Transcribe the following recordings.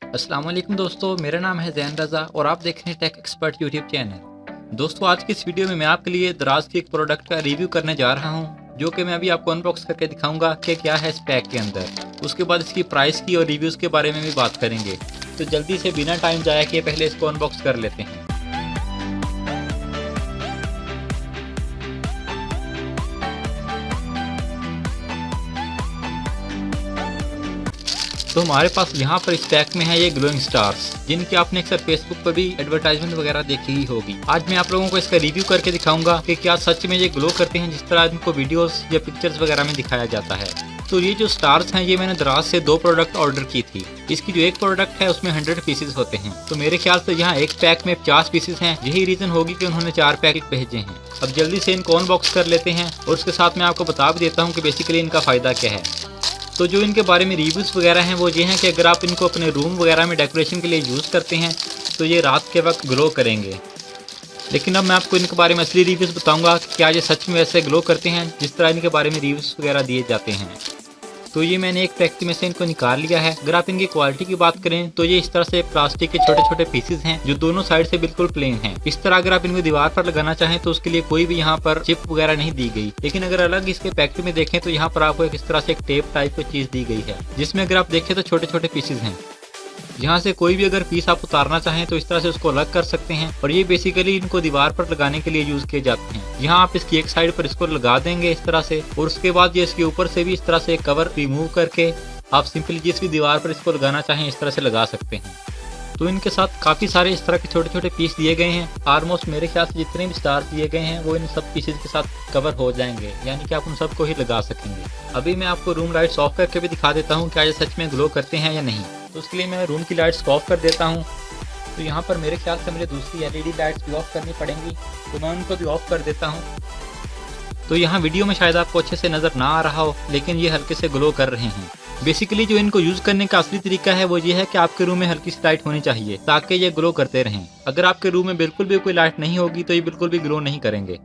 अस्सलाम वालेकुम दोस्तों, मेरा नाम है ज़ैन रज़ा और आप देख रहे हैं टेक एक्सपर्ट यूट्यूब चैनल। दोस्तों, आज की इस वीडियो में मैं आपके लिए दराज के एक प्रोडक्ट का रिव्यू करने जा रहा हूं, जो कि मैं अभी आपको अनबॉक्स करके दिखाऊंगा कि क्या है इस पैक के अंदर। उसके बाद इसकी प्राइस की और रिव्यूज़ के बारे में भी बात करेंगे। तो जल्दी से बिना टाइम जाया किए पहले इसको अनबॉक्स कर लेते हैं। तो हमारे पास यहाँ पर इस पैक में है ये ग्लोइंग स्टार्स, जिनकी आपने अक्सर फेसबुक पर भी एडवर्टाइजमेंट वगैरह देखी ही होगी। आज मैं आप लोगों को इसका रिव्यू करके दिखाऊंगा कि क्या सच में ये ग्लो करते हैं जिस तरह इनको वीडियोस या पिक्चर्स वगैरह में दिखाया जाता है। तो ये जो स्टार्स हैं, ये मैंने दराज से 2 प्रोडक्ट ऑर्डर की थी। इसकी जो एक प्रोडक्ट है उसमें 100 पीसेस होते हैं, तो मेरे ख्याल से यहाँ एक पैक में 50 पीसेस हैं। यही रीजन होगी कि उन्होंने 4 पैकेट भेजे हैं। अब जल्दी से इनको अनबॉक्स कर लेते हैं और उसके साथ मैं आपको बता भी देता हूँ कि बेसिकली इनका फायदा क्या है। तो जो इनके बारे में रिव्यूज़ वगैरह हैं वो ये हैं कि अगर आप इनको अपने रूम वगैरह में डेकोरेशन के लिए यूज़ करते हैं तो ये रात के वक्त ग्लो करेंगे। लेकिन अब मैं आपको इनके बारे में असली रिव्यूज़ बताऊंगा कि क्या ये सच में वैसे ग्लो करते हैं जिस तरह इनके बारे में रिव्यूज़ वगैरह दिए जाते हैं। तो ये मैंने एक पैक में से इनको निकाल लिया है। अगर आप इनकी क्वालिटी की बात करें तो ये इस तरह से प्लास्टिक के छोटे छोटे पीसेस हैं जो दोनों साइड से बिल्कुल प्लेन हैं। इस तरह अगर आप इनको दीवार पर लगाना चाहें तो उसके लिए कोई भी यहाँ पर चिप वगैरह नहीं दी गई। लेकिन अगर अलग इसके पैकेट में देखें तो यहाँ पर आपको इस तरह से एक टेप टाइप की चीज दी गई है, जिसमें अगर आप देखें तो छोटे छोटे पीसेस हैं। यहाँ से कोई भी अगर पीस आप उतारना चाहें तो इस तरह से उसको अलग कर सकते हैं और ये बेसिकली इनको दीवार पर लगाने के लिए यूज किए जाते हैं। यहाँ आप इसकी एक साइड पर इसको लगा देंगे इस तरह से, और उसके बाद ये इसके ऊपर से भी इस तरह से कवर रिमूव करके आप सिंपली जिस भी दीवार पर इसको लगाना चाहें इस तरह से लगा सकते हैं। तो इनके साथ काफ़ी सारे इस तरह के छोटे छोटे पीस दिए गए हैं। ऑलमोस्ट मेरे ख्याल से जितने भी स्टार दिए गए हैं वो इन सब पीसेज के साथ कवर हो जाएंगे, यानी कि आप उन सबको ही लगा सकेंगे। अभी मैं आपको रूम लाइट्स ऑफ करके भी दिखा देता हूँ क्या ये सच में ग्लो करते हैं या नहीं। तो उसके लिए मैं रूम की लाइट्स ऑफ कर देता हूँ। तो यहाँ पर मेरे ख्याल से मुझे दूसरी LED लाइट्स भी ऑफ करनी पड़ेंगी, तो मैं उनको भी ऑफ कर देता हूँ। तो यहाँ वीडियो में शायद आपको अच्छे से नज़र ना आ रहा हो, लेकिन ये हल्के से ग्लो कर रहे हैं। बेसिकली जो इनको यूज करने का असली तरीका है वो ये है कि आपके रूम में हल्की सी लाइट होनी चाहिए ताकि ये ग्लो करते रहें। अगर आपके रूम में बिल्कुल भी कोई लाइट नहीं होगी तो ये बिल्कुल भी ग्लो नहीं करेंगे।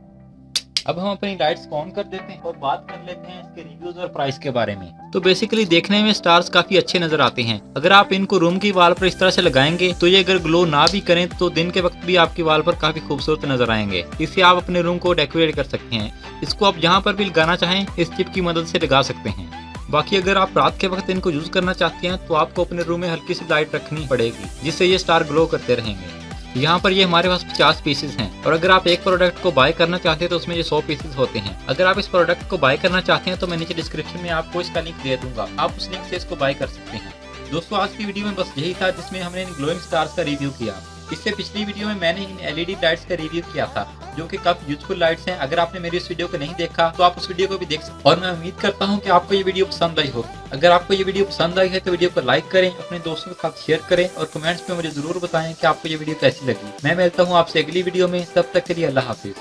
अब हम अपनी लाइट्स ऑन कर देते हैं और बात कर लेते हैं इसके रिव्यूज और प्राइस के बारे में। तो बेसिकली देखने में स्टार्स काफी अच्छे नजर आते हैं। अगर आप इनको रूम की वॉल पर इस तरह से लगाएंगे तो ये अगर ग्लो ना भी करें तो दिन के वक्त भी आपकी वॉल पर काफी खूबसूरत नजर आएंगे। इससे आप अपने रूम को डेकोरेट कर सकते हैं। इसको आप जहाँ पर भी लगाना चाहें इस चिप की मदद से लगा सकते हैं। बाकी अगर आप रात के वक्त इनको यूज करना चाहते हैं तो आपको अपने रूम में हल्की सी लाइट रखनी पड़ेगी, जिससे ये स्टार ग्लो करते रहेंगे। यहाँ पर ये हमारे पास 50 पीसेस हैं और अगर आप एक प्रोडक्ट को बाय करना चाहते हैं तो उसमें ये 100 पीसेस होते हैं। अगर आप इस प्रोडक्ट को बाय करना चाहते हैं तो मैं नीचे डिस्क्रिप्शन में आपको इसका लिंक दे दूंगा, आप उस लिंक से इसको बाय कर सकते हैं। दोस्तों, आज की वीडियो में बस यही था जिसमें हमने इन ग्लोइंग स्टार्स का रिव्यू किया। इससे पिछली वीडियो में मैंने इन LED लाइट्स का रिव्यू किया था, जो कि काफी यूजफुल लाइट्स हैं। अगर आपने मेरी इस वीडियो को नहीं देखा तो आप उस वीडियो को भी देख सकते हैं और मैं उम्मीद करता हूं कि आपको ये वीडियो पसंद आई होगी। अगर आपको ये वीडियो पसंद आई है तो वीडियो को लाइक करें, अपने दोस्तों के साथ शेयर करें और कमेंट्स में मुझे जरूर बताएं कि आपको ये वीडियो कैसी लगी। मैं मिलता हूँ आपसे अगली वीडियो में, तब तक के लिए अल्लाह हाफिज।